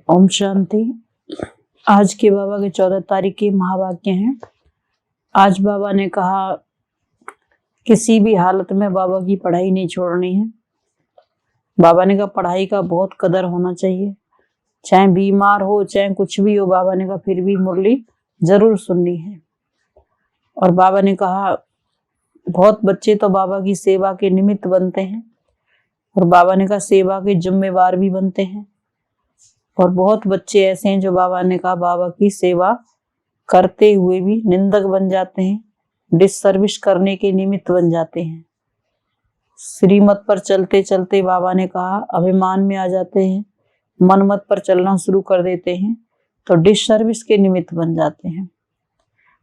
ओम शांति। आज के बाबा के 14 तारीख के महावाक्य हैं। आज बाबा ने कहा किसी भी हालत में बाबा की पढ़ाई नहीं छोड़नी है। बाबा ने कहा पढ़ाई का बहुत कदर होना चाहिए, चाहे बीमार हो चाहे कुछ भी हो। बाबा ने कहा फिर भी मुरली जरूर सुननी है। और बाबा ने कहा बहुत बच्चे तो बाबा की सेवा के निमित्त बनते हैं, और बाबा ने कहा सेवा के जिम्मेवार भी बनते हैं। और बहुत बच्चे ऐसे हैं जो बाबा ने कहा बाबा की सेवा करते हुए भी निंदक बन जाते हैं, डिससर्विस करने के निमित्त बन जाते हैं। श्रीमत पर चलते चलते बाबा ने कहा अभिमान में आ जाते हैं, मनमत पर चलना शुरू कर देते हैं तो डिससर्विस के निमित्त बन जाते हैं।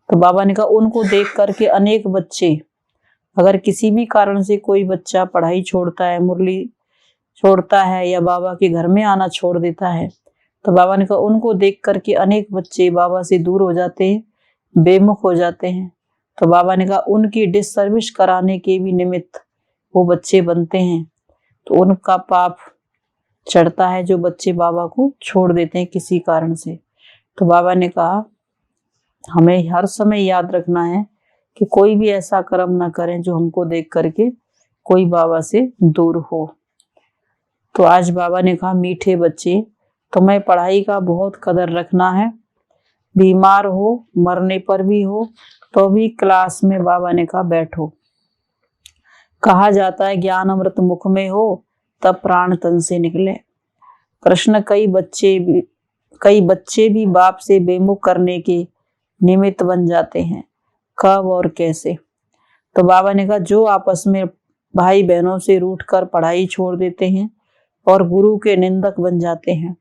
तो बाबा ने कहा उनको देख करके अनेक बच्चे, अगर किसी भी कारण से कोई बच्चा पढ़ाई छोड़ता है, मुरली छोड़ता है या बाबा के घर में आना छोड़ देता है, तो बाबा ने कहा उनको देख करके अनेक बच्चे बाबा से दूर हो जाते हैं, बेमुख हो जाते हैं। तो बाबा ने कहा उनकी डिससर्विस कराने के भी निमित्त वो बच्चे बनते हैं, तो उनका पाप चढ़ता है जो बच्चे बाबा को छोड़ देते हैं किसी कारण से। तो बाबा ने कहा हमें हर समय याद रखना है कि कोई भी ऐसा कर्म ना करें जो हमको देख करके कोई बाबा से दूर हो। तो आज बाबा ने कहा मीठे बच्चे, तुम्हें पढ़ाई का बहुत कदर रखना है। बीमार हो, मरने पर भी हो तो भी क्लास में बाबा ने कहा बैठो। कहा जाता है ज्ञान अमृत मुख में हो तब प्राण तन से निकले। कृष्ण कई बच्चे भी बाप से बेमुख करने के निमित्त बन जाते हैं, कब और कैसे। तो बाबा ने कहा जो आपस में भाई बहनों से रूठ कर पढ़ाई छोड़ देते हैं और गुरु के निंदक बन जाते हैं,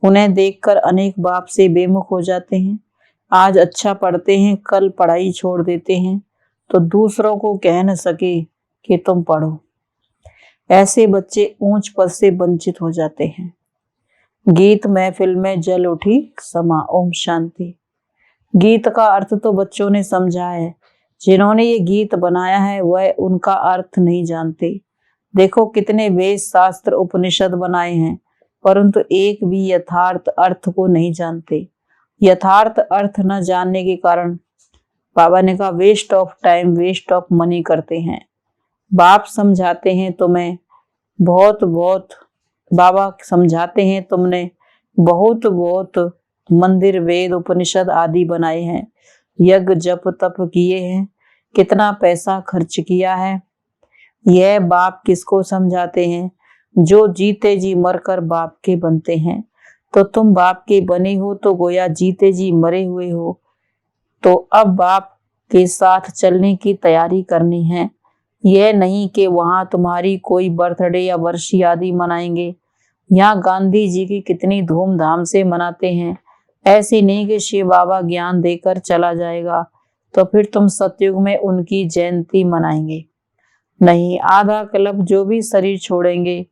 उन्हें देखकर अनेक बाप से बेमुख हो जाते हैं। आज अच्छा पढ़ते हैं, कल पढ़ाई छोड़ देते हैं तो दूसरों को कह न सके कि तुम पढ़ो। ऐसे बच्चे ऊंच पद से वंचित हो जाते हैं। गीत महफिल में जल उठी समा। ओम शांति। गीत का अर्थ तो बच्चों ने समझा है, जिन्होंने ये गीत बनाया है वह उनका अर्थ नहीं जानते। देखो कितने वेद शास्त्र उपनिषद बनाए हैं, परंतु एक भी यथार्थ अर्थ को नहीं जानते। यथार्थ अर्थ न जानने के कारण बाबा ने कहा waste of time, waste of money करते हैं। बाप समझाते हैं तुम्हें बहुत बाबा समझाते हैं तुमने बहुत मंदिर वेद उपनिषद आदि बनाए हैं, यज्ञ जप तप किए हैं, कितना पैसा खर्च किया है। यह बाप किसको समझाते हैं? जो जीते जी मरकर बाप के बनते हैं। तो तुम बाप के बने हो तो गोया जीते जी मरे हुए हो। तो अब बाप के साथ चलने की तैयारी करनी है। यह नहीं कि वहां तुम्हारी कोई बर्थडे या वर्षी आदि मनाएंगे। यहाँ गांधी जी की कितनी धूमधाम से मनाते हैं। ऐसे नहीं कि शिव बाबा ज्ञान देकर चला जाएगा तो फिर तुम सतयुग में उनकी जयंती मनाएंगे। नहीं, आधा कल्प जो भी शरीर छोड़ेंगे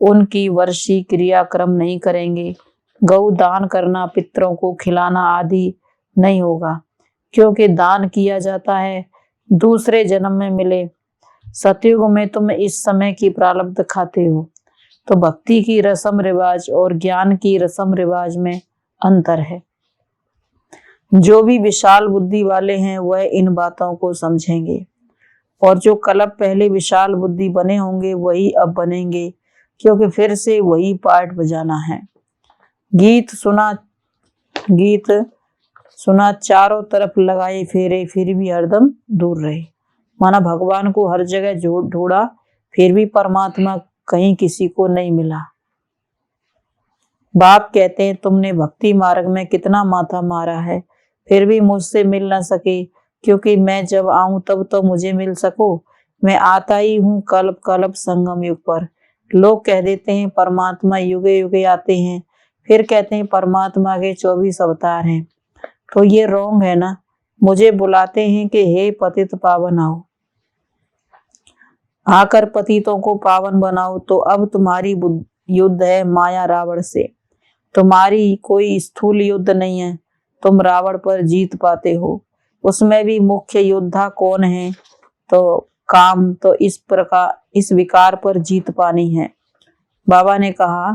उनकी वर्षी क्रियाक्रम नहीं करेंगे। गौ दान करना, पितरों को खिलाना आदि नहीं होगा, क्योंकि दान किया जाता है दूसरे जन्म में मिले। सतयुग में तुम इस समय की प्रारब्ध खाते हो, तो भक्ति की रस्म रिवाज और ज्ञान की रस्म रिवाज में अंतर है। जो भी विशाल बुद्धि वाले हैं वह इन बातों को समझेंगे, और जो कल्प पहले विशाल बुद्धि बने होंगे वही अब बनेंगे, क्योंकि फिर से वही पार्ट बजाना है। गीत सुना चारों तरफ लगाए फेरे, फिर भी हरदम दूर रहे। माना भगवान को हर जगह ढूंढा, फिर भी परमात्मा कहीं किसी को नहीं मिला। बाप कहते हैं तुमने भक्ति मार्ग में कितना माथा मारा है, फिर भी मुझसे मिल ना सके, क्योंकि मैं जब आऊं तब तो मुझे मिल सको। मैं आता ही हूँ कल्प कल्प संगम युग पर। लोग कह देते हैं परमात्मा युगे युगे आते हैं, फिर कहते हैं परमात्मा के 24 अवतार हैं। तो ये रॉन्ग है ना। मुझे बुलाते हैं कि हे पतित पावन आओ, आकर पतितों को पावन बनाओ। तो अब तुम्हारी युद्ध है माया रावण से। तुम्हारी कोई स्थूल युद्ध नहीं है, तुम रावण पर जीत पाते हो। उसमें भी मुख्य योद्धा कौन है? तो काम। तो इस विकार पर जीत पानी है। बाबा ने कहा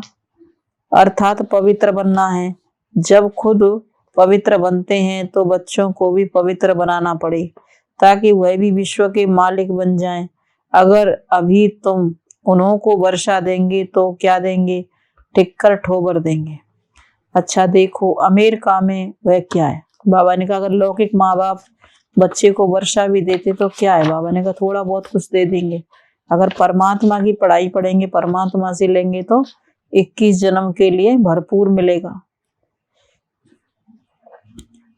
अर्थात पवित्र बनना है। जब खुद पवित्र बनते हैं तो बच्चों को भी पवित्र बनाना पड़े, ताकि वह भी विश्व के मालिक बन जाएं। अगर अभी तुम उन्हों को वर्षा देंगे तो क्या देंगे? टिक्कर ठोबर देंगे। अच्छा देखो अमेरिका में वह क्या है? बाबा ने कहा अगर लौकिक माँ बाप बच्चे को वर्षा भी देते तो क्या है? बाबा ने कहा थोड़ा बहुत कुछ दे देंगे। अगर परमात्मा की पढ़ाई पढ़ेंगे, परमात्मा से लेंगे तो 21 जन्म के लिए भरपूर मिलेगा।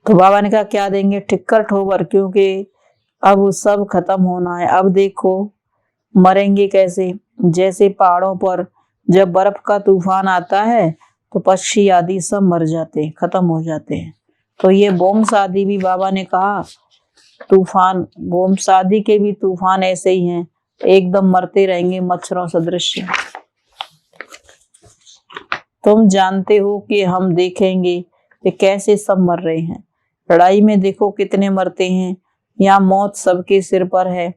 तो बाबा ने कहा क्या देंगे? टिक्कर ठोबर, क्योंकि अब सब खत्म होना है। अब देखो मरेंगे कैसे? जैसे पहाड़ों पर जब बर्फ का तूफान आता है तो पक्षी आदि सब मर जाते हैं, खत्म हो जाते हैं। तो ये बोम्स आदि भी बाबा ने कहा तूफान, बोम्स आदि के भी तूफान ऐसे ही हैं, एकदम मरते रहेंगे मच्छरों सदृश। तुम जानते हो कि हम देखेंगे कि कैसे सब मर रहे हैं। लड़ाई में देखो कितने मरते हैं। यहाँ मौत सबके सिर पर है।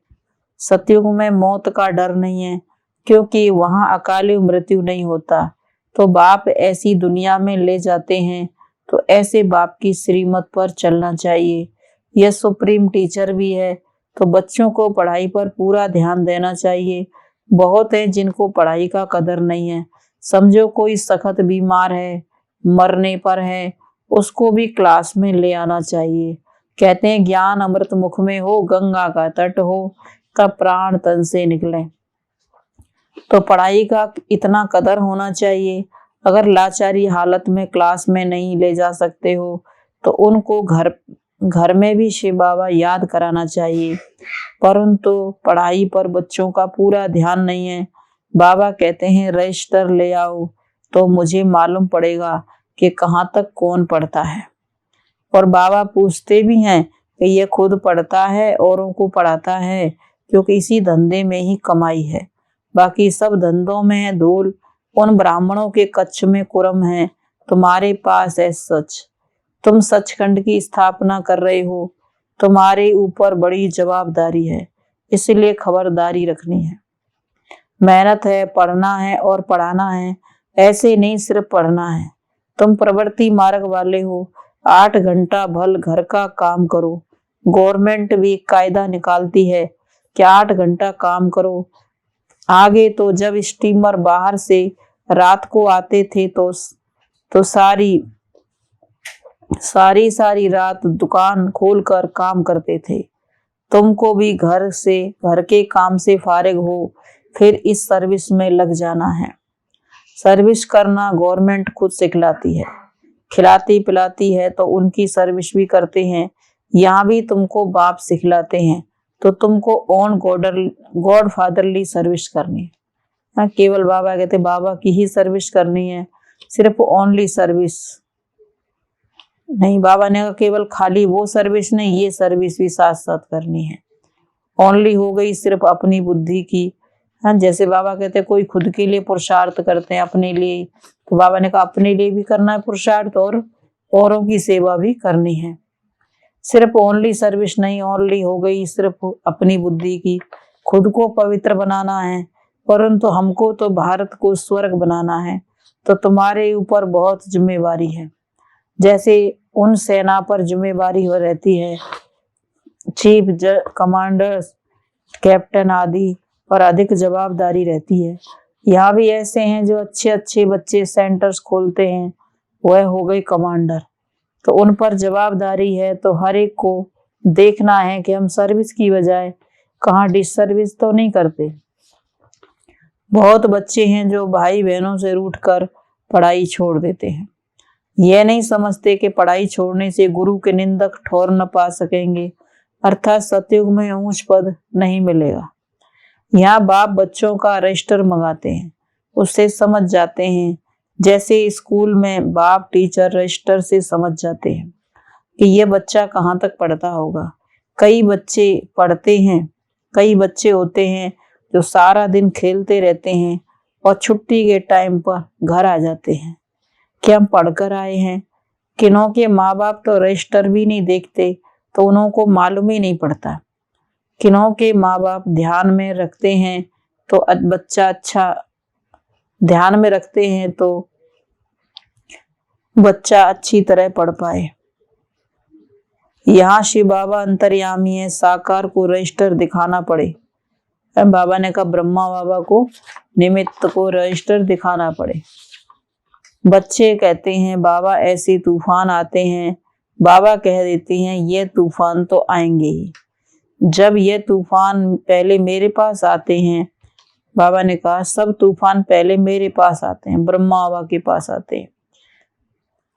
सतयुग में मौत का डर नहीं है, क्योंकि वहां अकाली मृत्यु नहीं होता। तो बाप ऐसी दुनिया में ले जाते हैं तो ऐसे बाप की श्रीमत पर चलना चाहिए। यह सुप्रीम टीचर भी है, तो बच्चों को पढ़ाई पर पूरा ध्यान देना चाहिए। बहुत है जिनको पढ़ाई का कदर नहीं है। समझो कोई सख्त बीमार है, मरने पर है, उसको भी क्लास में ले आना चाहिए। कहते हैं ज्ञान अमृत मुख में हो, गंगा का तट हो, तब प्राण तन से निकले। तो पढ़ाई का इतना कदर होना चाहिए। अगर लाचारी हालत में क्लास में नहीं ले जा सकते हो तो उनको घर में भी शिव बाबा याद कराना चाहिए। परंतु पढ़ाई पर बच्चों का पूरा ध्यान नहीं है। बाबा कहते हैं रजिस्टर ले आओ तो मुझे मालूम पड़ेगा कि कहाँ तक कौन पढ़ता है। और बाबा पूछते भी हैं कि ये खुद पढ़ता है औरों को पढ़ाता है, क्योंकि इसी धंधे में ही कमाई है। बाकी सब धंधों में है धूल। उन ब्राह्मणों के कच्छ में कुरम है, तुम्हारे पास है सच। तुम सचखंड की स्थापना कर रहे हो, तुम्हारे ऊपर बड़ी जवाबदारी है, इसलिए खबरदारी रखनी है। मेहनत है, पढ़ना है और पढ़ाना है। ऐसे नहीं सिर्फ पढ़ना है। तुम प्रवृत्ति मार्ग वाले हो, 8 घंटा भल घर का काम करो। गवर्नमेंट भी कायदा निकालती है कि 8 घंटा काम करो। आगे तो जब स्टीमर बाहर से रात को आते थे तो सारी रात दुकान खोलकर काम करते थे। तुमको भी घर के काम से फारिग हो फिर इस सर्विस में लग जाना है। सर्विस करना गवर्नमेंट खुद सिखलाती है, खिलाती पिलाती है तो उनकी सर्विस भी करते हैं। यहाँ भी तुमको बाप सिखलाते हैं तो तुमको ऑन गॉड फादरली सर्विस करनी है। केवल बाबा कहते बाबा की ही सर्विस करनी है, सिर्फ ओनली सर्विस नहीं। बाबा ने कहा केवल खाली वो सर्विस नहीं, ये सर्विस भी साथ साथ करनी है। ओनली हो गई सिर्फ अपनी बुद्धि की। हाँ, जैसे बाबा कहते हैं कोई खुद के लिए पुरुषार्थ करते हैं अपने लिए, तो बाबा ने कहा अपने लिए भी करना है पुरुषार्थ और औरों की सेवा भी करनी है। सिर्फ ओनली सर्विस नहीं, ओनली हो गई सिर्फ अपनी बुद्धि की। खुद को पवित्र बनाना है, परंतु हमको तो भारत को स्वर्ग बनाना है। तो तुम्हारे ऊपर बहुत जिम्मेवारी है। जैसे उन सेना पर जिम्मेवारी हो रहती है, चीफ कमांडर्स, कैप्टन आदि पर अधिक जवाबदारी रहती है। यहाँ भी ऐसे हैं जो अच्छे अच्छे बच्चे सेंटर्स खोलते हैं, वह हो गए कमांडर। तो उन पर जवाबदारी है, तो हर एक को देखना है कि हम सर्विस की बजाय कहाँ डिसर्विस तो नहीं करते। बहुत बच्चे हैं जो भाई बहनों से रूठकर पढ़ाई छोड़ देते हैं। यह नहीं समझते कि पढ़ाई छोड़ने से गुरु के निंदक ठौर न पा सकेंगे, अर्थात सतयुग में ऊंच पद नहीं मिलेगा। यहाँ बाप बच्चों का रजिस्टर मंगाते हैं, उससे समझ जाते हैं। जैसे स्कूल में बाप टीचर रजिस्टर से समझ जाते हैं कि ये बच्चा कहाँ तक पढ़ता होगा। कई बच्चे पढ़ते हैं, कई बच्चे होते हैं जो सारा दिन खेलते रहते हैं और छुट्टी के टाइम पर घर आ जाते हैं कि हम पढ़कर आए हैं। किन्हों के माँ बाप तो रजिस्टर भी नहीं देखते, तो उन्हों को मालूम ही नहीं पड़ता। किन्हों के माँ बाप ध्यान में रखते हैं तो बच्चा अच्छा ध्यान में रखते हैं तो बच्चा अच्छी तरह पढ़ पाए। यहाँ शिव बाबा अंतर्यामी है, साकार को रजिस्टर दिखाना पड़े। बाबा ने कहा ब्रह्मा बाबा को निमित्त को रजिस्टर दिखाना पड़े। बच्चे कहते हैं बाबा ऐसे तूफान आते हैं, बाबा कह देते हैं ये तूफान तो आएंगे ही। जब ये तूफान पहले मेरे पास आते हैं, बाबा ने कहा सब तूफान पहले मेरे पास आते हैं, ब्रह्मा बाबा के पास आते हैं,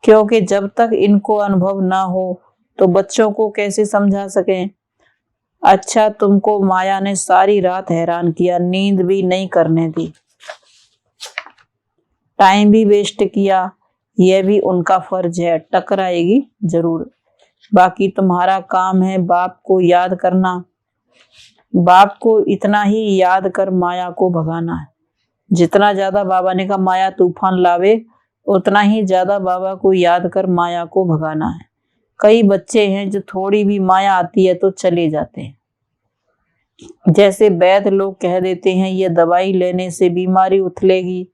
क्योंकि जब तक इनको अनुभव ना हो तो बच्चों को कैसे समझा सकें। अच्छा तुमको माया ने सारी रात हैरान किया, नींद भी नहीं करने दी, टाइम भी वेस्ट किया, यह भी उनका फर्ज है, टकराएगी जरूर। बाकी तुम्हारा काम है बाप को याद करना, बाप को इतना ही याद कर माया को भगाना है। जितना ज्यादा बाबा ने कहा माया तूफान लावे, उतना ही ज्यादा बाबा को याद कर माया को भगाना है। कई बच्चे हैं जो थोड़ी भी माया आती है तो चले जाते हैं। जैसे वैद्य लोग कह देते हैं ये दवाई लेने से बीमारी उथलेगी,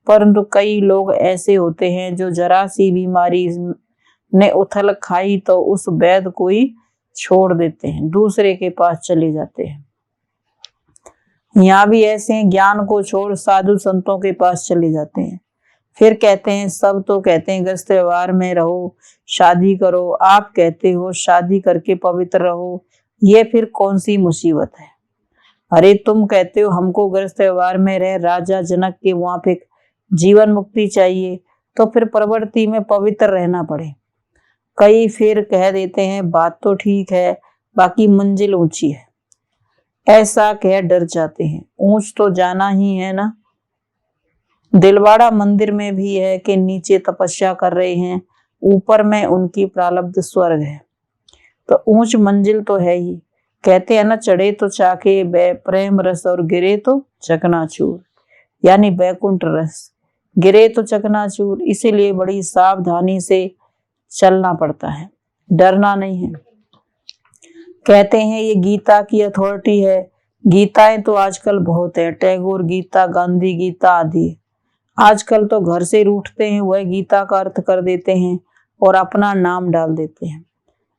परंतु कई लोग ऐसे होते हैं जो जरा सी बीमारी ने उथल खाई तो उस वैद्य को ही छोड़ देते हैं, दूसरे के पास चले जाते हैं। यहाँ भी ऐसे हैं, ज्ञान को छोड़ साधु संतों के पास चले जाते हैं। फिर कहते हैं सब तो कहते हैं गृहस्थ व्यवहार में रहो, शादी करो, आप कहते हो शादी करके पवित्र रहो, ये फिर कौन सी मुसीबत है। अरे तुम कहते हो हमको गृहस्थ व्यवहार में रह राजा जनक के वहां पे जीवन मुक्ति चाहिए, तो फिर प्रवृत्ति में पवित्र रहना पड़े। कई फिर कह देते हैं बात तो ठीक है बाकी मंजिल ऊंची है, ऐसा कह डर जाते हैं। ऊंच तो जाना ही है ना। दिलवाड़ा मंदिर में भी है कि नीचे तपस्या कर रहे हैं, ऊपर में उनकी प्रारब्ध स्वर्ग है, तो ऊंच मंजिल तो है ही। कहते हैं ना चढ़े तो चाके प्रेम रस और गिरे तो चकनाचूर, यानी बैकुंठ रस, गिरे तो चकनाचूर। इसीलिए बड़ी सावधानी से चलना पड़ता है, डरना नहीं है। कहते हैं ये गीता की अथॉरिटी है, गीताएं तो आजकल बहुत है, टैगोर गीता, गांधी गीता आदि। आजकल तो घर से रूठते हैं वह गीता का अर्थ कर देते हैं और अपना नाम डाल देते हैं।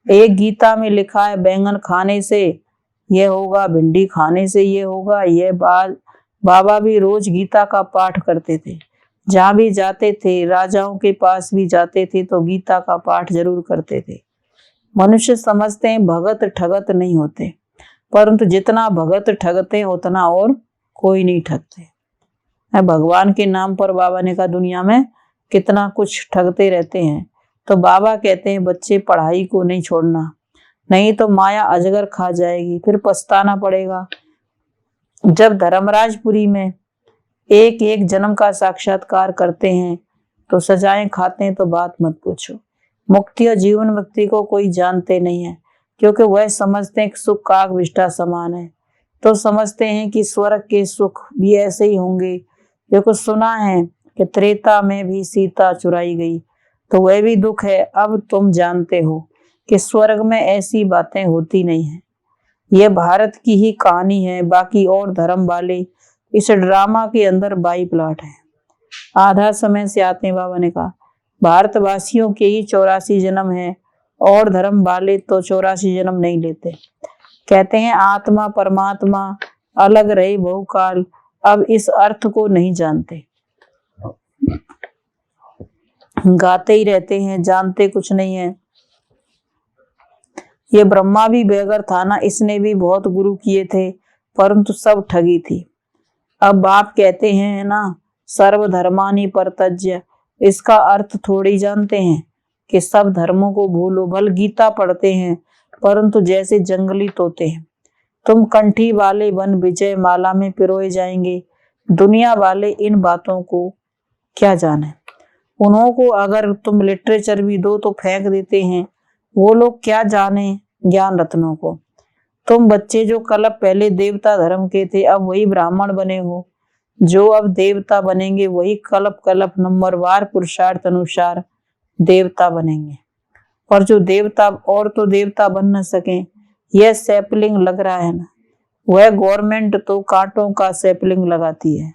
एक गीता में लिखा है बैंगन खाने से ये होगा, भिंडी खाने से ये होगा। ये बाबा भी रोज गीता का पाठ करते थे, जहां भी जाते थे, राजाओं के पास भी जाते थे तो गीता का पाठ जरूर करते थे। मनुष्य समझते हैं भगत ठगत नहीं होते, परंतु जितना भगत ठगते उतना और कोई नहीं ठगते। भगवान के नाम पर बाबा ने कहा दुनिया में कितना कुछ ठगते रहते हैं। तो बाबा कहते हैं बच्चे पढ़ाई को नहीं छोड़ना, नहीं तो माया अजगर खा जाएगी, फिर पछताना पड़ेगा। जब धर्मराजपुरी में एक एक जन्म का साक्षात्कार करते हैं तो सजाएं खाते हैं तो बात मत पूछो। मुक्ति और जीवन मुक्ति को कोई जानते नहीं है, क्योंकि वह समझते हैं कि सुख काग विष्ठा समान है, तो समझते हैं कि स्वर्ग के सुख भी ऐसे ही होंगे। क्योंकि सुना है कि त्रेता में भी सीता चुराई गई, तो वह भी दुख है। अब तुम जानते हो कि स्वर्ग में ऐसी बातें होती नहीं है, यह भारत की ही कहानी है। बाकी और धर्म वाले इस ड्रामा के अंदर बाई प्लाट है, आधा समय से आते हैं। बाबा ने कहा भारतवासियों के ही 84 जन्म है, और धर्म वाले तो 84 जन्म नहीं लेते। कहते हैं आत्मा परमात्मा अलग रहे बहुकाल, अब इस अर्थ को नहीं जानते, गाते ही रहते हैं, जानते कुछ नहीं है। ये ब्रह्मा भी बेगर था ना, इसने भी बहुत गुरु किए थे, परंतु सब ठगी थी। अब बाप कहते हैं ना सर्वधर्मानि परत्यज्य, इसका अर्थ थोड़ी जानते हैं कि सब धर्मों को भूलो। भल गीता पढ़ते हैं, परंतु जैसे जंगली तोते हैं। तुम कंठी वाले वन विजय माला में पिरोए जाएंगे। दुनिया वाले इन बातों को क्या जाने, उन्हों को अगर तुम लिटरेचर भी दो तो फेंक देते हैं। वो लोग क्या जाने ज्ञान रत्नों को। तुम बच्चे जो कल पहले देवता धर्म के थे, अब वही ब्राह्मण बने हो। जो अब देवता बनेंगे वही कल्प कल्प नंबरवार पुरुषार्थ अनुसार देवता बनेंगे। और जो देवता और तो देवता बन न सके, यह सैपलिंग लग रहा है ना, वह गवर्नमेंट तो कांटों का सैपलिंग लगाती है।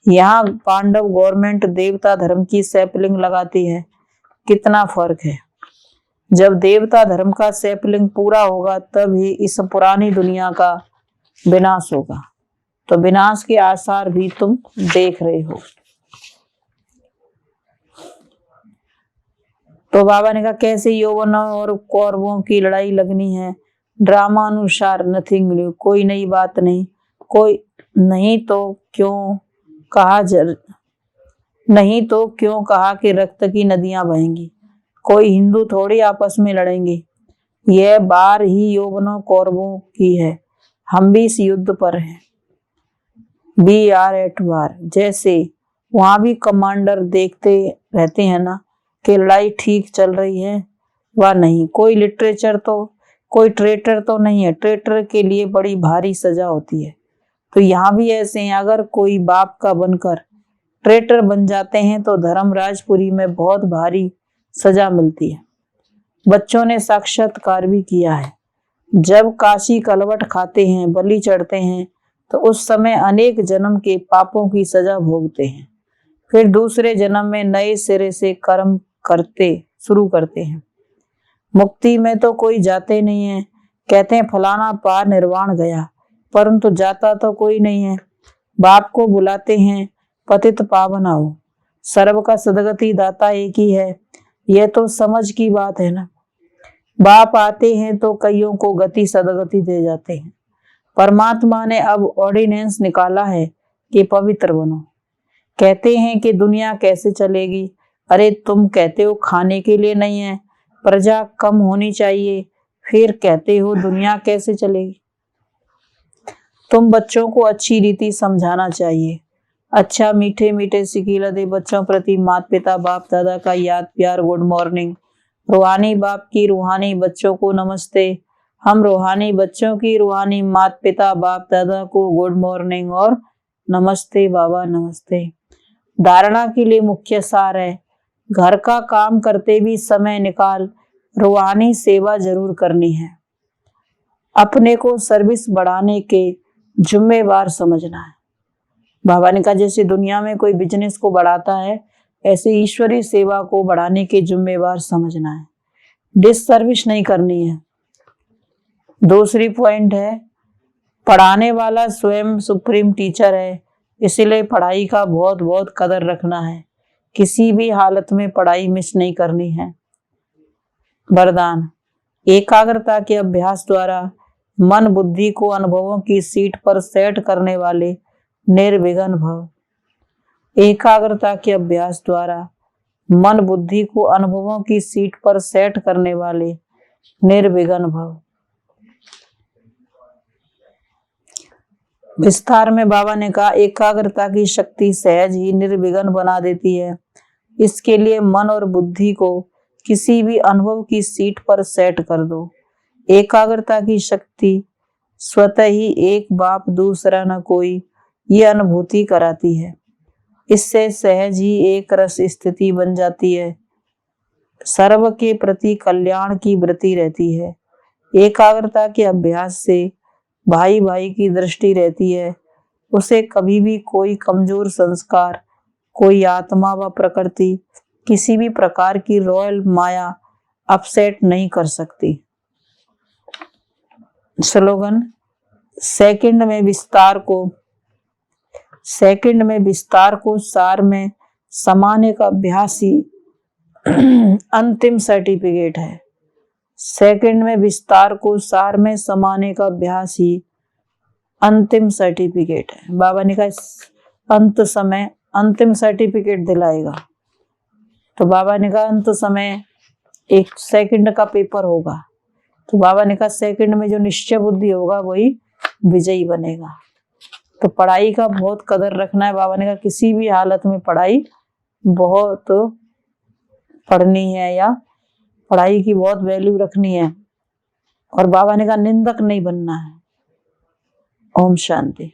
यहाँ पांडव गवर्नमेंट देवता धर्म की सैपलिंग लगाती है। कितना फर्क है। जब देवता धर्म का सैपलिंग पूरा होगा तब ही इस पुरानी दुनिया का विनाश होगा। तो विनाश के आसार भी तुम देख रहे हो। तो बाबा ने कहा कैसे यौवनों और कौरवों की लड़ाई लगनी है। ड्रामा अनुसार नथिंग न्यू, कोई नई बात नहीं। कोई नहीं तो क्यों कहा कि रक्त की नदियां बहेंगी। कोई हिंदू थोड़ी आपस में लड़ेंगे। यह बार ही यौवनों कौरवों की है। हम भी इस युद्ध पर हैं। We are at war. जैसे वहां भी कमांडर देखते रहते हैं ना कि लड़ाई ठीक चल रही है व नहीं। कोई ट्रेटर तो नहीं है। ट्रेटर के लिए बड़ी भारी सजा होती है। तो यहाँ भी ऐसे हैं, अगर कोई बाप का बनकर ट्रेटर बन जाते हैं तो धर्मराजपुरी में बहुत भारी सजा मिलती है। बच्चों ने साक्षात्कार भी किया है। जब काशी कलवट खाते हैं, बलि चढ़ते हैं, तो उस समय अनेक जन्म के पापों की सजा भोगते हैं। फिर दूसरे जन्म में नए सिरे से कर्म शुरू करते हैं। मुक्ति में तो कोई जाते नहीं है। कहते हैं फलाना पार निर्वाण गया, परंतु जाता तो कोई नहीं है। बाप को बुलाते हैं, पतित पावन आओ। सर्व का सदगति दाता एक ही है। यह तो समझ की बात है ना। बाप आते हैं तो कईयों को गति सदगति दे जाते हैं। परमात्मा ने अब ऑर्डिनेंस निकाला है कि पवित्र बनो। कहते हैं कि दुनिया कैसे चलेगी। अरे तुम कहते हो खाने के लिए नहीं है, प्रजा कम होनी चाहिए, फिर कहते हो दुनिया कैसे चलेगी। तुम बच्चों को अच्छी रीति समझाना चाहिए। अच्छा मीठे मीठे सिकीला दे बच्चों प्रति माता पिता बाप दादा का याद प्यार गुड मॉर्निंग। रूहानी बाप की रूहानी बच्चों को नमस्ते। हम रूहानी बच्चों की रूहानी माता पिता बाप दादा को गुड मॉर्निंग और नमस्ते बाबा नमस्ते। धारणा के लिए मुख्य सार है, घर का काम करते भी समय निकाल रूहानी सेवा जरूर करनी है। अपने को सर्विस बढ़ाने के जिम्मेवार समझना है। बाबा ने कहा जैसे दुनिया में कोई बिजनेस को बढ़ाता है, ऐसे ईश्वरीय सेवा को बढ़ाने के जिम्मेवार समझना है। डिससर्विस नहीं करनी है। दूसरी पॉइंट है, पढ़ाने वाला स्वयं सुप्रीम टीचर है, इसीलिए पढ़ाई का बहुत बहुत कदर रखना है। किसी भी हालत में पढ़ाई मिस नहीं करनी है। वरदान, एकाग्रता के अभ्यास द्वारा मन बुद्धि को अनुभवों की सीट पर सेट करने वाले निर्विघ्न भव। एकाग्रता के अभ्यास द्वारा मन बुद्धि को अनुभवों की सीट पर सेट करने वाले निर्विघ्न भव। विस्तार में बाबा ने कहा एकाग्रता की शक्ति सहज ही निर्विघ्न बना देती है। इसके लिए मन और बुद्धि को किसी भी अनुभव की सीट पर सेट कर दो। एकाग्रता की शक्ति स्वतः ही एक बाप दूसरा न कोई ये अनुभूति कराती है। इससे सहज ही एक रस स्थिति बन जाती है। सर्व के प्रति कल्याण की वृत्ति रहती है। एकाग्रता के अभ्यास से भाई भाई की दृष्टि रहती है। उसे कभी भी कोई कमजोर संस्कार, कोई आत्मा व प्रकृति किसी भी प्रकार की रॉयल माया अपसेट नहीं कर सकती। स्लोगन, सेकंड में विस्तार को सार में समाने का अभ्यास ही अंतिम सर्टिफिकेट है। सेकंड में विस्तार को सार में समाने का अभ्यास ही अंतिम सर्टिफिकेट है। बाबा ने कहा अंत समय अंतिम सर्टिफिकेट दिलाएगा। तो बाबा ने कहा अंत समय एक सेकंड का पेपर होगा। तो बाबा ने कहा सेकंड में जो निश्चय बुद्धि होगा वही विजयी बनेगा। तो पढ़ाई का बहुत कदर रखना है। बाबा ने कहा किसी भी हालत में पढ़ाई बहुत पढ़नी है या पढ़ाई की बहुत वैल्यू रखनी है। और बाबा ने कहा निंदक नहीं बनना है। ओम शांति।